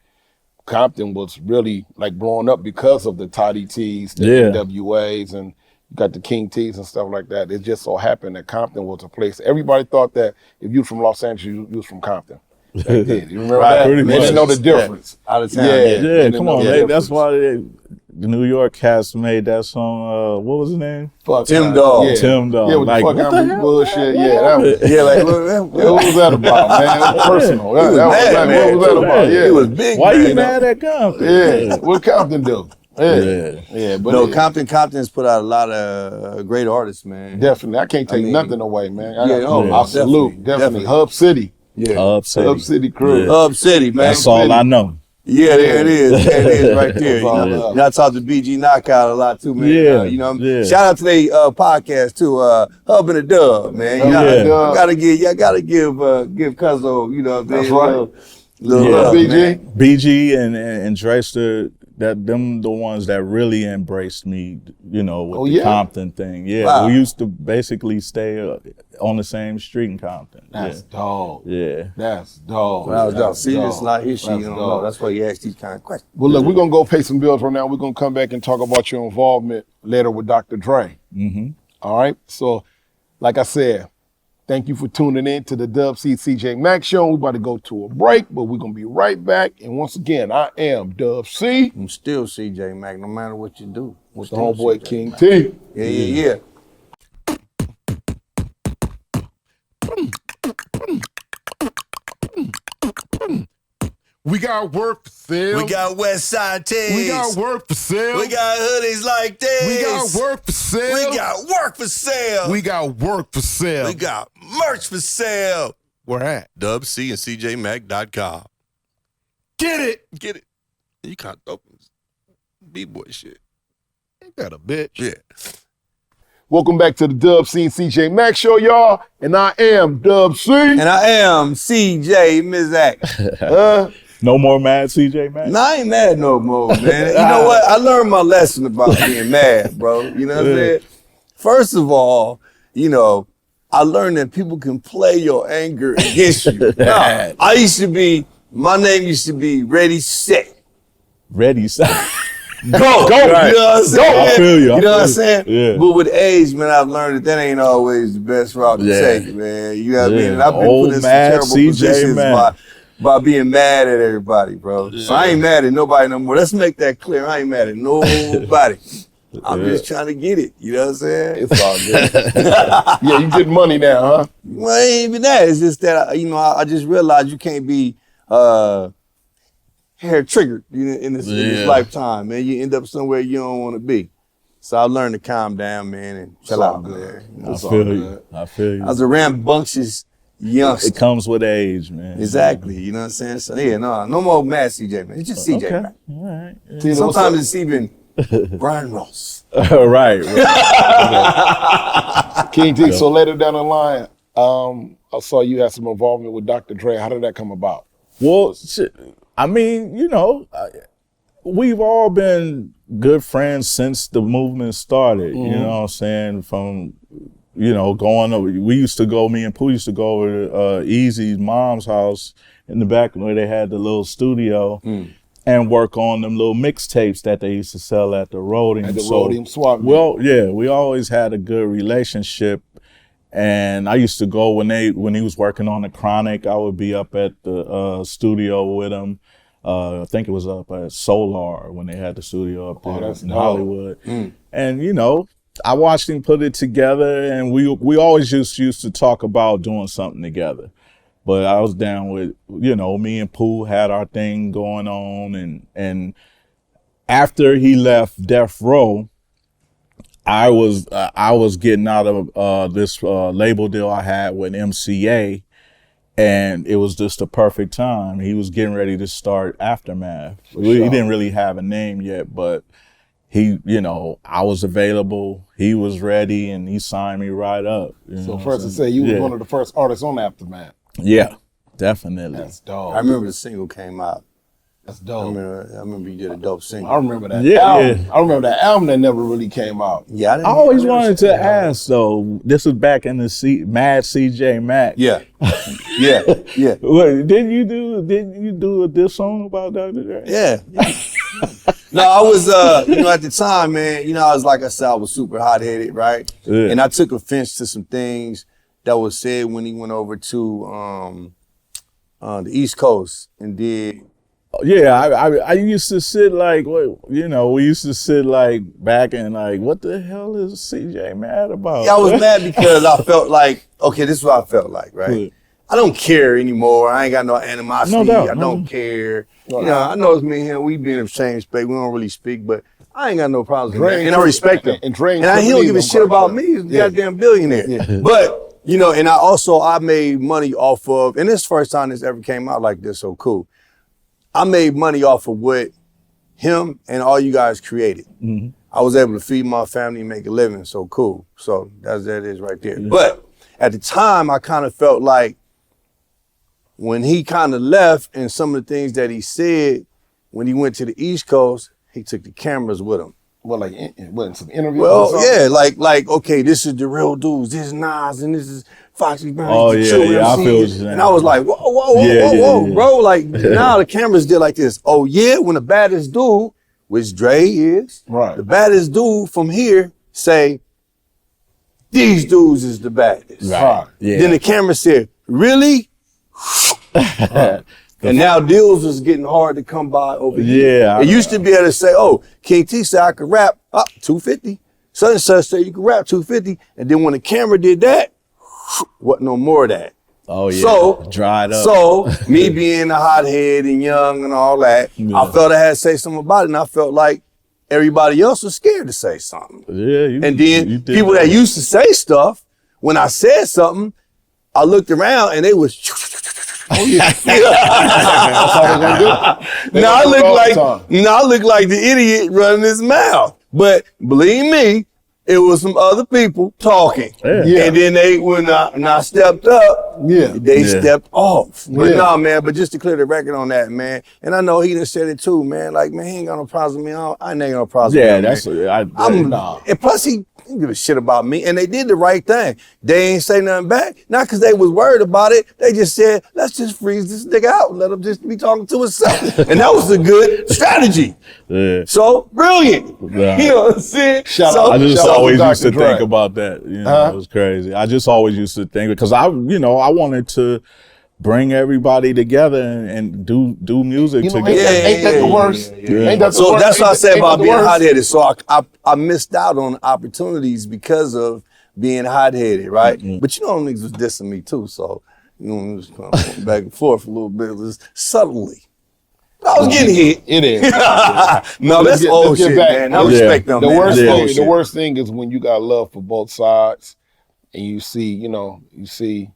Compton was really like blowing up because of the Toddy T's, the NWAs, and you got the King T's and stuff like that. It just so happened that Compton was a place. Everybody thought that if you were from Los Angeles, you was from Compton. They did. You remember that? Pretty They didn't know the difference. Out of town. Yeah. Yeah, didn't come know on, the that's difference. why the New York cast made that song. What was his name? Fuck Tim God. Dog. Yeah. Tim Dog. Yeah, with Like, the fuck what out the of hell? bullshit. Yeah, that was. Yeah, like, What was that about, man? It was personal. That was mad, like, man. what was that about? He Yeah, He was big. Why man. you mad at Compton? Yeah, what Compton do? Yeah, but No, yeah, Compton's put out a lot of great artists, man. definitely. I can't take mean, nothing away, man. yeah, I salute, definitely. Hub City, Yeah. Hub City. Hub City crew. Yeah. Hub City, man. That's all I know. Yeah, there it is. There it is right there. That's all love. I talk to BG Knockout a lot too, man. Yeah, Yeah. Shout out to their podcast too, Hub and the Dub, man. You know, Yeah. you gotta give Cuzzo, you know what I'm That's saying? right. Little Yeah. love, BG. man. BG and Drayster, them the ones that really embraced me, with Oh, the yeah? Compton thing. Yeah, Wow. we used to basically stay on the same street in Compton. That's dope. Yeah. That's dope. Wow, That's see, dope. it's not his shit. That's You don't dope. know. That's why you ask these kind of questions. Well, look, we're going to go pay some bills right now. We're going to come back and talk about your involvement later with Dr. Dre. Mm-hmm. All right? So, like I said, thank you for tuning in to the Dub C CJ Max Show. We're about to go to a break, but we're going to be right back. And once again, I am Dub C. I'm still CJ Mac, no matter what you do. With the homeboy King T. Yeah. We got work for sale. We got West Side tees. We got work for sale. We got hoodies like this. We got work for sale. We got work for sale. We got work for sale. We got merch for sale. Where at? DubC and CJMac.com. Get it. Get it. You can't open B-boy shit. Ain't that a bitch? Yeah. Welcome back to the DubC and CJ Mac Show, y'all. And I am DubC. And I am CJ Mizak. No more mad CJ Mac? No, I ain't mad no more, man. You know what? I learned my lesson about being mad, bro. You know what I'm saying? First of all, you know, I learned that people can play your anger against you. Nah, my name used to be Ready, Set. Ready, set. Go. Right. You know what I'm saying? I feel you. You know what I'm saying? Yeah. But with age, man, I've learned that ain't always the best route to take, man. You know what I mean? And I've been put in some terrible positions by being mad at everybody, bro. Yeah. So I ain't mad at nobody no more. Let's make that clear. I ain't mad at nobody. I'm just trying to get it. You know what I'm saying? It's all good. Yeah, you get money now, huh? Well, it ain't even that. It's just that, I just realized you can't be hair triggered in this lifetime, man. You end up somewhere you don't want to be. So I learned to calm down, man, and chill out, man. I feel you. I was a rambunctious youngster. It comes with age, man. Exactly. You know what I'm saying? So yeah, no more mad CJ, man. It's just CJ, okay. man. All right. Yeah. Sometimes it's even Brian Ross. Right. King D, so later down the line, I saw you had some involvement with Dr. Dre. How did that come about? Well, I mean, you know, we've all been good friends since the movement started. Mm-hmm. You know what I'm saying? From, you know, me and Pooh used to go over to Easy's mom's house in the back where they had the little studio and work on them little mixtapes that they used to sell at the Rhodium. At the Rhodium Swap. Well, yeah, we always had a good relationship. And I used to go when he was working on the Chronic, I would be up at the studio with him. I think it was up at Solar when they had the studio up there in Hollywood. And, you know, I watched him put it together, and we always used to talk about doing something together. But I was down with, you know, me and Pooh had our thing going on. And after he left Death Row, I was getting out of this label deal I had with MCA, and it was just the perfect time. He was getting ready to start Aftermath. He didn't really have a name yet, but I was available. He was ready, and he signed me right up. So first to say, you was one of the first artists on Aftermath. Yeah, definitely. That's dope. I remember the single came out. That's dope. I remember you did a dope single. I remember that album. Yeah. I remember that album that never really came out. Yeah, I always wanted to ask though. This was back in the Mad CJ Mac. Yeah. Wait, didn't you do a diss song about Dr. Dre? Yeah. No, I was at the time, man, I was, like I said, I was super hot-headed, right? Yeah. And I took offense to some things that was said when he went over to the East Coast and did. Yeah, I used to sit like, we used to sit like back and like, what the hell is CJ mad about? Yeah, I was mad because I felt like, okay, this is what I felt like, right? Yeah. I don't care anymore. I ain't got no animosity. No doubt. I don't care. I know it's me and him. We be in the same space. We don't really speak, but I ain't got no problems with that. And I respect him. And he don't give a shit about me. He's a goddamn billionaire. Yeah. But, and I made money off of, and this is the first time this ever came out like this, so cool. I made money off of what him and all you guys created. Mm-hmm. I was able to feed my family and make a living, so cool. So that is right there. Yeah. But at the time, I kind of felt like when he kind of left and some of the things that he said when he went to the East Coast, he took the cameras with him. Well, like in some interviews? Well, yeah, like, okay, this is the real dudes. This is Nas and this is Foxy Brown. Oh, yeah, I feel what you're saying. And I was like, whoa, bro. Like, now the cameras did like this. Oh, yeah, when the baddest dude, which Dre is, right, the baddest dude from here say, these dudes is the baddest. Right. Yeah. Then the camera said, really? And now deals is getting hard to come by over here. Yeah. It used to be able to say, oh, King T said I could rap up $250. Such and such said you could rap $250. And then when the camera did that, wasn't no more of that. Oh yeah. So dried up. So me being a hothead and young and all that, I felt I had to say something about it, and I felt like everybody else was scared to say something. Yeah. And then people that used to say stuff, when I said something, I looked around and they was. Oh yeah. That's all they're gonna do. Now I look like the idiot running his mouth. But believe me, it was some other people talking. Yeah. And then when I stepped up, they stepped off. But no, man, but just to clear the record on that, man. And I know he done said it too, man. Like, man, he ain't got no problems with me. I ain't got no problems with him. And plus he didn't give a shit about me. And they did the right thing. They ain't say nothing back. Not because they was worried about it. They just said, let's just freeze this nigga out and let him just be talking to himself. And that was a good strategy. Yeah. So brilliant. Yeah. You know what I'm saying? I just always used to think about that. You know, it was crazy. I just always used to think, because I wanted to bring everybody together and do music together. Ain't that the worst? Ain't that the So worst? that's what I said about being hot-headed. So I missed out on opportunities because of being hot-headed, right? Mm-hmm. But you know, niggas was dissing me too. So, you know, it was kind of back and forth a little bit, just subtly. I was getting hit. It is. No, that's old shit, man. I respect them, man. The worst thing is when you got love for both sides and you see, you see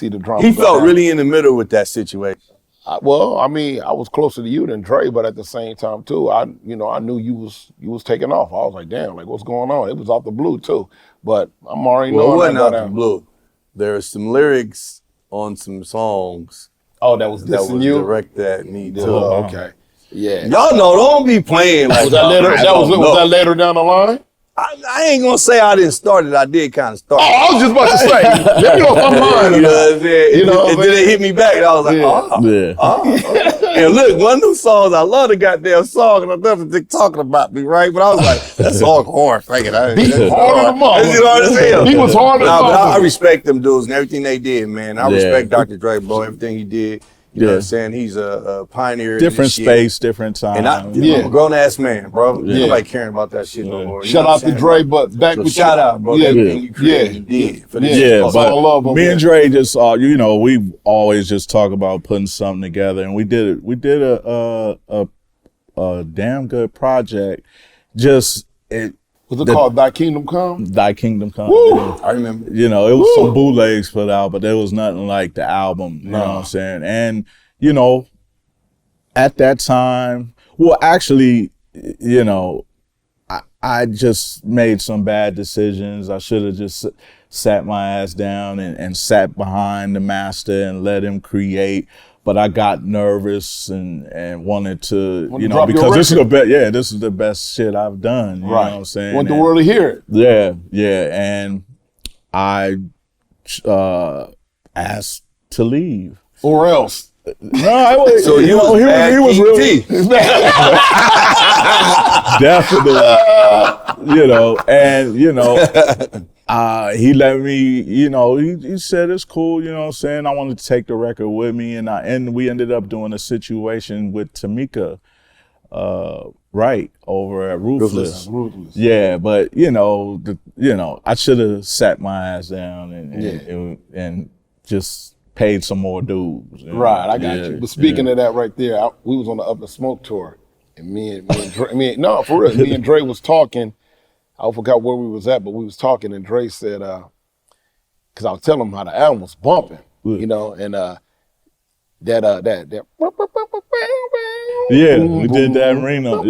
the drama. He felt really in the middle with that situation. I was closer to you than Dre, but at the same time too, I knew you was taking off. I was like, damn, like what's going on? It was off the blue too, but I'm already knowing. It wasn't off the blue. There are some lyrics on some songs. Oh, that was you? Directed at me too. Oh, okay. Yeah. Y'all know, don't be playing like was that later. Was that later down the line? I ain't gonna say I didn't start it. I did kind of start. Oh, I was just about to say, let me know if I'm lying. You know what I'm saying? And then it hit me back, and I was like, And look, one of them songs, I love the goddamn song, and I definitely talking about me, right? But I was like, that song hard, fucking. He was hard on the mother. He was hard on the mother. I respect them dudes and everything they did, man. I respect Dr. Dre, bro, everything he did. You know what I'm saying? He's a pioneer. Different space, different time. And I'm a grown ass man, bro. Nobody caring about that shit no more. Shout out to Dre, but back with shout out, bro. Everything you created, you did. For this but me and Dre just, we always just talk about putting something together, and we did a damn good project. Was it called Thy Kingdom Come? Thy Kingdom Come. Woo! I remember. It was some bootlegs put out, but there was nothing like the album. You know what I'm saying? And, at that time, actually, I just made some bad decisions. I should have just sat my ass down and sat behind the master and let him create. But I got nervous and wanted to, because this is the best shit I've done. You know what I'm saying? Want the world to hear it. Yeah. And I asked to leave. Or else. No, so he was really definitely, he let me, he said it's cool, you know what I'm saying? I wanted to take the record with me, and we ended up doing a situation with Tamika Wright over at Ruthless. Yeah, but I should have sat my ass down and just paid some more dues. Right, I got you. But speaking of that right there, we was on the Up and Smoke tour, and me and Dre, no, for real, me and Dre was talking. I forgot where we was at, but we was talking, and Dre said, because I was telling him how the album was bumping, and that. Yeah, we did that in Reno.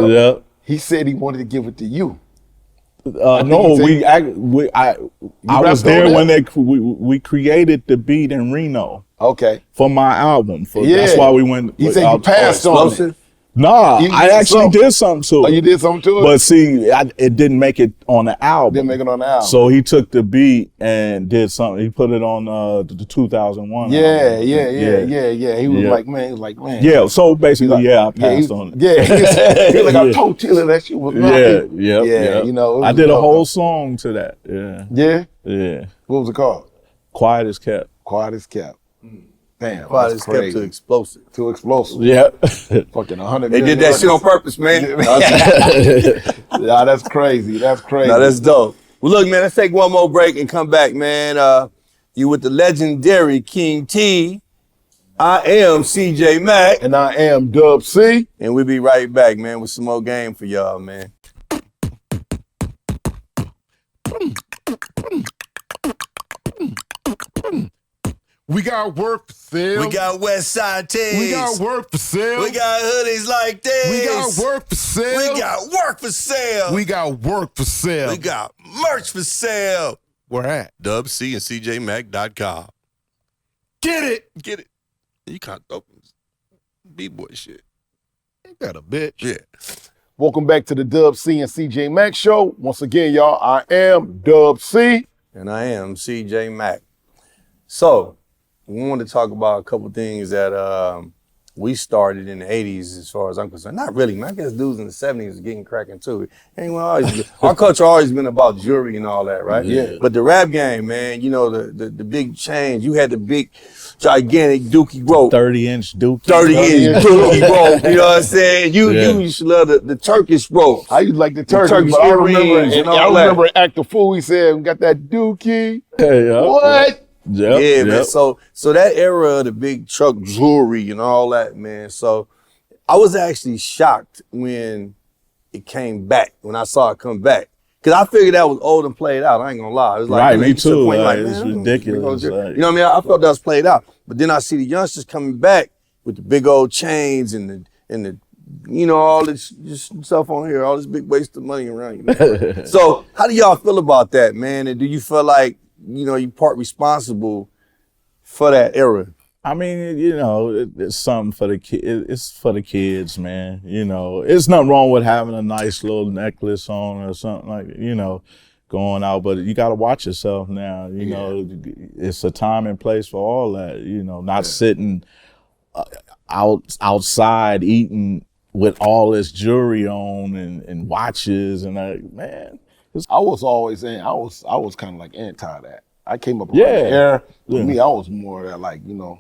Yeah. He said he wanted to give it to you. No, I was there when we created the beat in Reno. Okay. For my album. That's why we went. He said you passed on it. Nah, I actually did something to it. Oh, you did something to it? But see, it didn't make it on the album. Didn't make it on the album. So he took the beat and did something. He put it on the 2001 Yeah. album. He was like, man. Yeah, so basically, I passed on it. Yeah, he was like, I told Taylor that shit was nothing. Yeah. I did a whole song to that. Yeah. Yeah? Yeah. What was it called? Quiet as Kept. Quiet as Kept. Damn, Quiet as Kept to Explosive. To Explosive. Yeah. Fucking 100 They did that shit on purpose, man. Yeah, that's crazy. That's crazy. No, that's dope. Well, look, man, let's take one more break and come back, man. You with the legendary King T. I am CJ Mack. And I am Dub C. And we'll be right back, man, with some more game for y'all, man. We got work for sale. We got West Side tees. We got work for sale. We got hoodies like this. We got work for sale. We got work for sale. We got work for sale. We got merch for sale. Where at? DubC and CJMac.com. Get it. Get it. You can't open B-boy shit. Ain't that a bitch? Yeah. Welcome back to the Dub C and CJ Mac show. Once again, y'all, I am Dub C. And I am CJ Mack. So, we wanted to talk about a couple things that we started in the 80s as far as I'm concerned. Not really, man. I guess dudes in the 70s are getting cracking too. Our culture always been about jewelry and all that, right? Yeah. But the rap game, man, you know, the big change. You had the big, gigantic dookie rope. 30-inch dookie. 30-inch dookie rope. You know what I'm saying? You used to love the Turkish rope. I used to like the Turkish Turkish but earrings and all I that. remember Act the Fool, he said, we got that dookie. Yeah. What? Yep, Yeah, man. yep. So that era of the big truck jewelry and all that, man. So I was actually shocked when it came back, when I saw it come back. Cause I figured that was old and played out. I ain't gonna lie. It was like, Right, me you get to the too. point Like, man, it's ridiculous. you know Like, what I mean? I felt that was played out. But then I see the youngsters coming back with the big old chains and the you know, all this just stuff on here, all this big waste of money around you. Know? So how do y'all feel about that, man? And do you feel like, you know, you part responsible for that era? I mean, you know, it's something for the kid. It's for the kids, man. You know, it's nothing wrong with having a nice little necklace on or something like, you know, going out. But you got to watch yourself now. You know, it's a time and place for all that. You know, not sitting outside eating with all this jewelry on and watches and man. I was always I was kind of like anti that. I came up around the era. For me, I was more that, like, you know,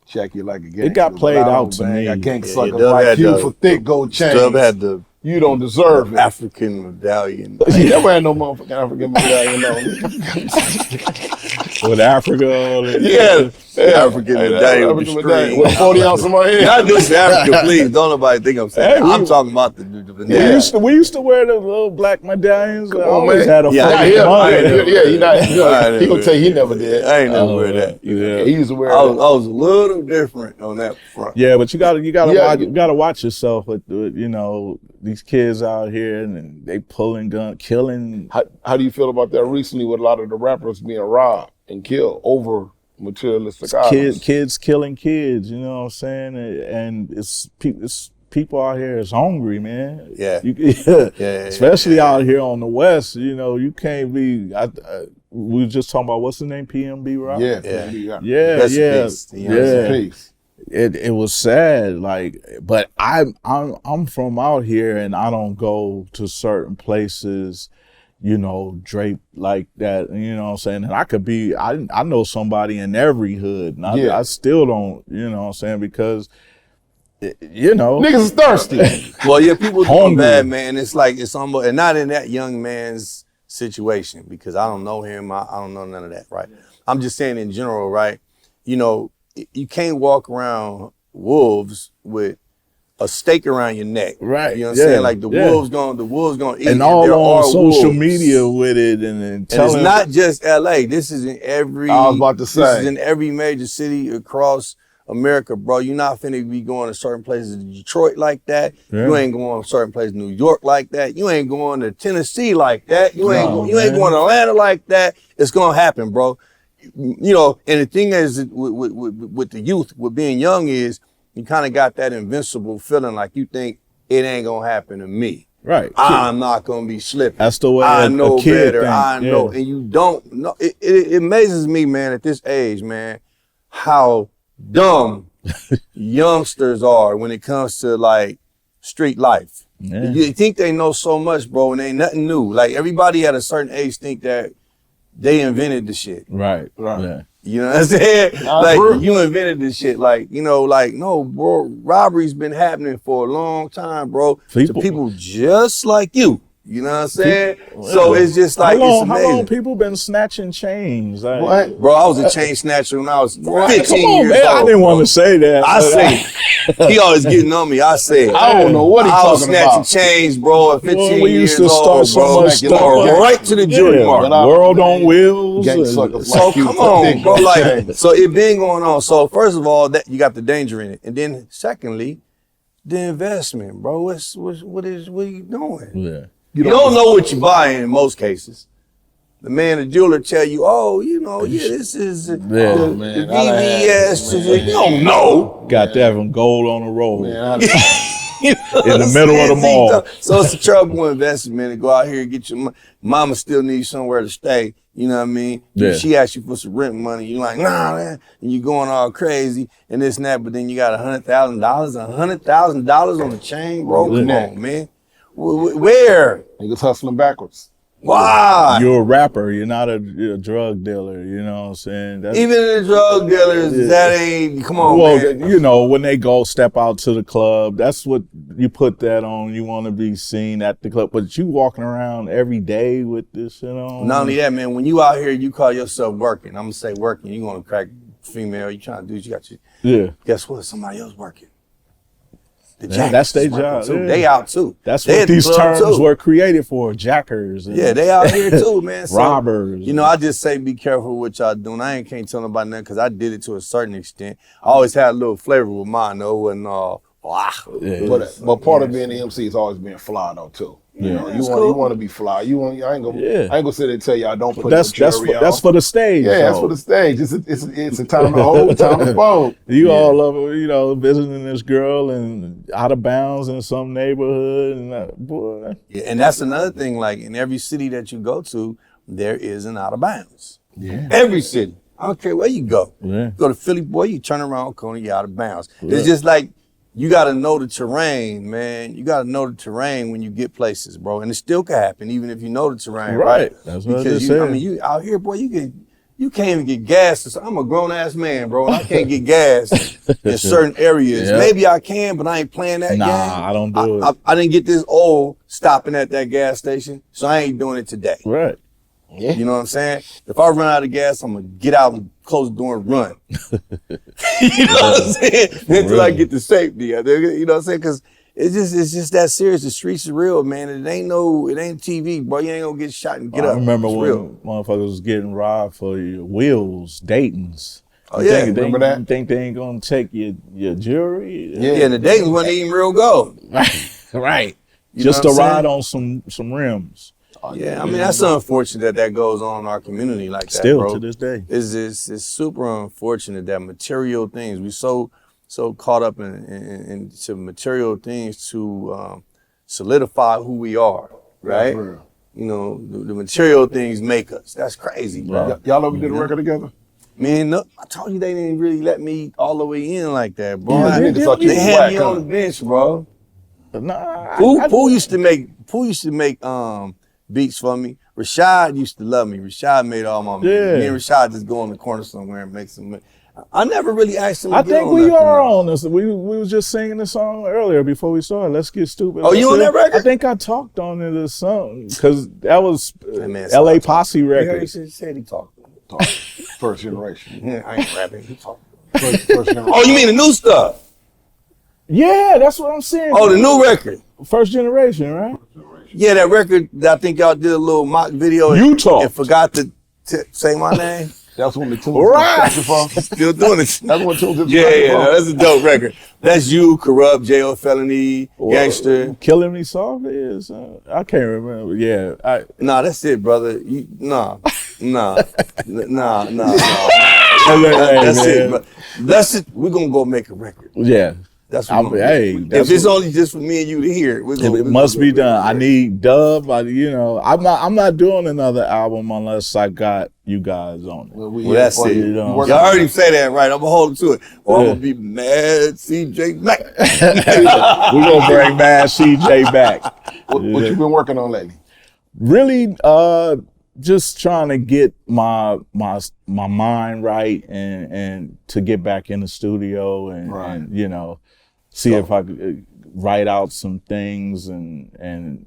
check you like a gangster. It got played out to me. A gang sucker Dub like had you the- for thick gold chains. Dub had the You don't deserve it. African medallion. He never had no motherfucking African medallion on. With Africa on it. African medallion with the string. With a 40 ounce in my head. Not just Africa, please. Don't nobody think I'm saying that. I'm talking about the We used to wear the little black medallions. I on, always man. had a Yeah, fucking He gonna tell you he never did. I ain't never wear that. Yeah. He used to wear I that. was a little different on that front. Yeah, but you gotta Yeah, watch, you gotta watch yourself with you know, these kids out here and they pulling gun, killing. How do you feel about that recently with a lot of the rappers being robbed and killed over materialistic items? Kids killing kids, you know what I'm saying? And it's people out here is hungry, man. Yeah. Especially out here on the West, you know, you can't be. We were just talking about what's the name, PMB, right? Yeah. Rest in peace. Yeah. Peace. It was sad, like, but I'm from out here and I don't go to certain places, you know, draped like that, you know what I'm saying? And I could be, I know somebody in every hood, and I still don't, you know what I'm saying, because, you know. Niggas is thirsty. Well, yeah, people doing Hungry. bad, man. It's like, it's almost, and not in that young man's situation, because I don't know him. I don't know none of that, right? I'm just saying in general, right? You know, you can't walk around wolves with a stake around your neck. Right. You know what I'm saying? Like the wolves gonna eat And you. all There on are social wolves. media with it and And telling. it's not just LA. This is in every. I was about to say. This is in every major city across America, bro. You're not finna be going to certain places in Detroit like that. Yeah. You ain't going to certain places in New York like that. You ain't going to Tennessee like that. You ain't going to Atlanta like that. It's gonna happen, bro. You know, and the thing is with the youth, with being young, is you kind of got that invincible feeling, like you think it ain't gonna happen to me. Right. I'm not gonna be slipping. That's the way I a know kid better. think, I know, yeah. and you don't know. It amazes me, man, at this age, man, how dumb youngsters are when it comes to like street life. Yeah. You think they know so much, bro, and ain't nothing new. Like everybody at a certain age think that they invented the shit. Right. Yeah. You know what I'm saying? Like, you invented this shit. Like, you know, like, no, bro, robbery's been happening for a long time, bro. To people just like you. You know what I'm saying? So it's just like, how it's amazing. long people been snatching chains? Like, What? Bro, I was a chain snatcher when I was 15 come on, years man. old. I didn't want bro. to say that. I say it. He always getting on me. I say it. I don't know what he's I was talking snatching about. chains, bro, at 15 Well, we used years to start old, so bro. much stuff. Right to the jury mark. Without- World on wheels. Gang and- suckers So like you come for on, thick bro. on Like, chains. so it been going on. So first of all, that you got the danger in it, and then secondly, the investment, bro. What are you doing? Yeah. You don't know what you're buying in most cases. The man, the jeweler, tell you, oh, you know, this is the man, VVS. man. You don't know. Got that from gold on the road. Man, You know what In the I'm middle of the saying? mall. So it's a trouble investment to go out here and get your mama still needs somewhere to stay. You know what I mean? Yeah. She asks you for some rent money. You're like, nah, man. And you going all crazy and this and that, but then you got $100,000 on the chain, bro. Come on, man. Where? niggas hustling backwards. Why? You're a rapper. You're not a drug dealer. You know what I'm saying? That's, Even the drug dealers, that ain't, come on, well, man. you know, when they go step out to the club, that's what you put that on. You want to be seen at the club, but you walking around every day with this shit on. Not only that, man, when you out here, you call yourself working. I'm gonna say working. You gonna crack female. You trying to do what you got. Yeah, Guess what? Somebody else working. The Yeah, that's their jackers working job, too. yeah. They out too. that's They what at the these club, terms too. were created for. Jackers. And Yeah, they out here too, man. So, robbers. You know, I just say be careful what y'all doing. I can't tell nobody nothing because I did it to a certain extent. I always had a little flavor with mine though, and Yeah. But part of being an MC is always being fly though too. You know, that's you cool. want to be fly. I ain't gonna sit there and tell y'all don't put that's no jewelry on. that's for the stage. Yeah, that's though. for the stage. It's a time to hold, time to fold. You all love, you know, visiting this girl and out of bounds in some neighborhood, and boy. Yeah, and that's another thing. Like in every city that you go to, there is an out of bounds. Yeah. Every city. I don't care where you go. Yeah. Go to Philly, boy, you turn around corner, you're out of bounds. It's just like you got to know the terrain, man. You got to know the terrain when you get places, bro. And it still can happen, even if you know the terrain, right? That's what I Because just you, I said. mean, you out here, boy, you can't even get gas. I'm a grown ass man, bro. And I can't get gas in certain areas. Yeah. Maybe I can, but I ain't playing that game. Nah, I don't do it. I didn't get this old stopping at that gas station, so I ain't doing it today. Right. Yeah. You know what I'm saying? If I run out of gas, I'm gonna get out and close the door and run. You know what I'm saying? Until I get to safety. You know what I'm saying? Because it's just that serious. The streets are real, man. It ain't TV, bro. You ain't gonna get shot and get up. I remember It's when real. motherfuckers was getting robbed for your wheels, Dayton's. Oh yeah, remember that? You think they ain't gonna take your jewelry? yeah. And the Dayton's wasn't even real gold. Right. You Just know to what I'm ride saying? on some rims. Yeah, I mean that's unfortunate that goes on in our community like that, Still bro. to this day. It's super unfortunate that material things, we so caught up in to material things to solidify who we are, right? for real. You know, the material things make us. That's crazy, bro. Y'all ever did a record together? Man, no, I told you they didn't really let me all the way in like that, bro. Yeah, They niggas thought you was had whack, me huh? on the bench, bro. Nah, Pooh used to make beats for me. Rashad used to love me. Rashad made all my money. Yeah. Me and Rashad just go in the corner somewhere and make some money. I never really asked him to I get think on we nothing, are though. on this. We was just singing the song earlier before we started. Let's Get Stupid. Oh, you on that record? I think I talked on it or something because that was man, L.A. stop Posse Yeah, he record. said he talked. First generation. Yeah, I ain't rapping. He talking. First generation. Oh, you mean the new stuff? Yeah, that's what I'm saying. Oh, the new record. First generation, right? Yeah, that record that I think y'all did a little mock video and, Utah. and forgot to say my name. That's when the tunes Right. from. Still doing it. That's when tunes was Yeah, from. no, that's a dope record. That's you, Corrupt, J.O. Felony, Gangster. Killing Me Softly is, I can't remember. Yeah, Nah, that's it, brother. Nah. Hey, That's man. it, bro. That's it. We're gonna go make a record. Yeah. That's what we're gonna Hey, do. that's If it's what- only just for me and you to hear, It must be done. I need Dub. I'm not doing another album unless I got you guys on it. Well, Well, that's it. you You know. work Y'all on already say that, right? I'm gonna hold to it. Or I'm Yeah. gonna be mad CJ Mack. We're gonna bring Mad CJ back. what you been working on lately? Really, just trying to get my mind right and to get back in the studio and see if I could write out some things and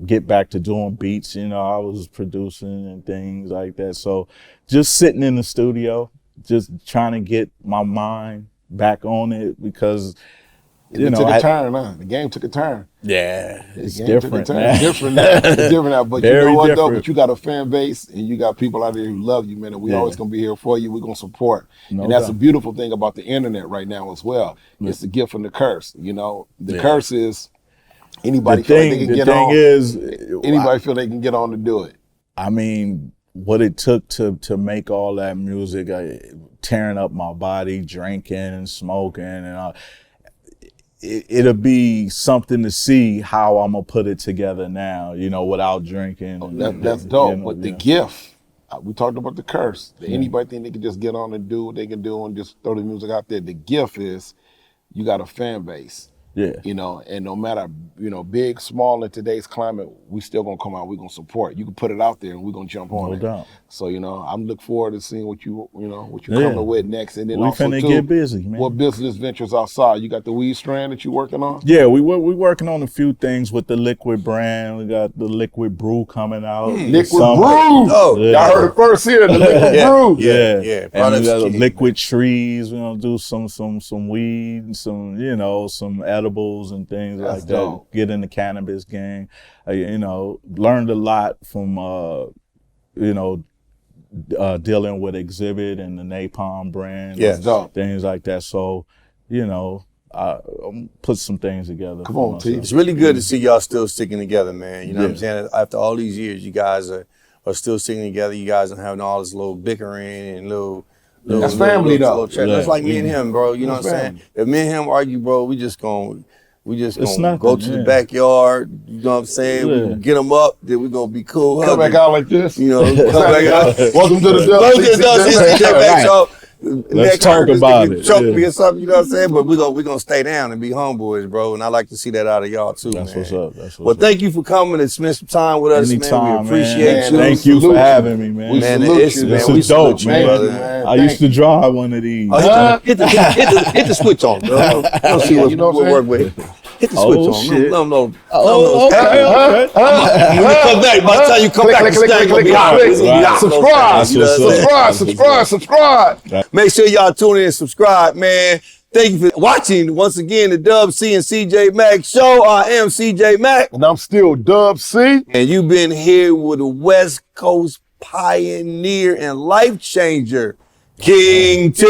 get back to doing beats. You know, I was producing and things like that. So just sitting in the studio, just trying to get my mind back on it because, It took a turn, huh? The game took a turn. Yeah, it's The game different, took a turn. man. It's different now. It's different now. But you Very know what, though? different. But you got a fan base and you got people out there who love you, man. And we always going to be here for you. We're going to support. No and that's doubt. a beautiful thing about the internet right now as well. It's the gift and the curse. You know, the curse is anybody feel like they can get on. Anybody feel they can get on to do it. I mean, what it took to make all that music, tearing up my body, drinking, smoking, and it'll be something to see how I'm gonna put it together now, you know, without drinking. That's dope. You know, but the gift, we talked about the curse. Anybody think they can just get on and do what they can do and just throw the music out there. The gift is you got a fan base. Yeah. You know, and no matter, you know, big, small in today's climate, we still gonna come out, we gonna support. You can put it out there and we're gonna jump on No it. doubt. So, you know, I'm looking forward to seeing what you coming with next. And then We also finna too, get busy, man. what business ventures outside? You got the weed strand that you working on? Yeah, we working on a few things with the liquid brand. We got the liquid brew coming out. Liquid Some- brew. Oh, Yeah. Y'all heard it first here, the liquid brew. Yeah. And we Products got king, liquid trees. We're gonna do some weed and some edibles and things That's like that. dope. Get in the cannabis game. Learned a lot from dealing with Exhibit and the Napalm brand. Yeah. That's dope. Things like that. So, put some things together. Come for on, myself. T. It's really good to see y'all still sticking together, man. You know what I'm Yeah. saying? After all these years, you guys are still sticking together. You guys are having all this little bickering and little That's family, though. chat. Yeah. That's like me and him, bro. You know That's what I'm saying? family. If me and him argue, bro, we just gonna It's nothing, go to the yeah. backyard. You know what I'm saying? Yeah. We gonna get them up. Then we gonna be cool. Come back out like this. You know, come back out. Welcome to the Welcome to the WCCJ. Back Show. Let's talk about it. Choke Yeah. me or something, you know what I'm saying? But we're gonna stay down and be homeboys, bro. And I like to see that out of y'all too, That's man. what's up. That's what's Well, up. thank you for coming and spending some time with us, Anytime, man. We appreciate man. you. Thank you Salute for you. having me, man. We Man, salute it's- you, man, man. This we is dope, salute you, man. brother. Man, I used to drive one of these. Hit the switch on, bro. Let's see what You know what I'm we'll work with. Hit the switch Oh, on. shit. Let them know. Okay. When you come back, by the time you come Click, back, click, the click, stand click, gonna be click, hot. click. It's gonna be hot. Subscribe. That's what's up. Subscribe, That's what's subscribe, up. subscribe. Make sure y'all tune in and subscribe, man. Thank you for watching once again the Dub C and CJ Mack show. I am CJ Mack, And I'm still Dub C. and you've been here with a West Coast pioneer and life changer, King T.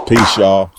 Peace, y'all.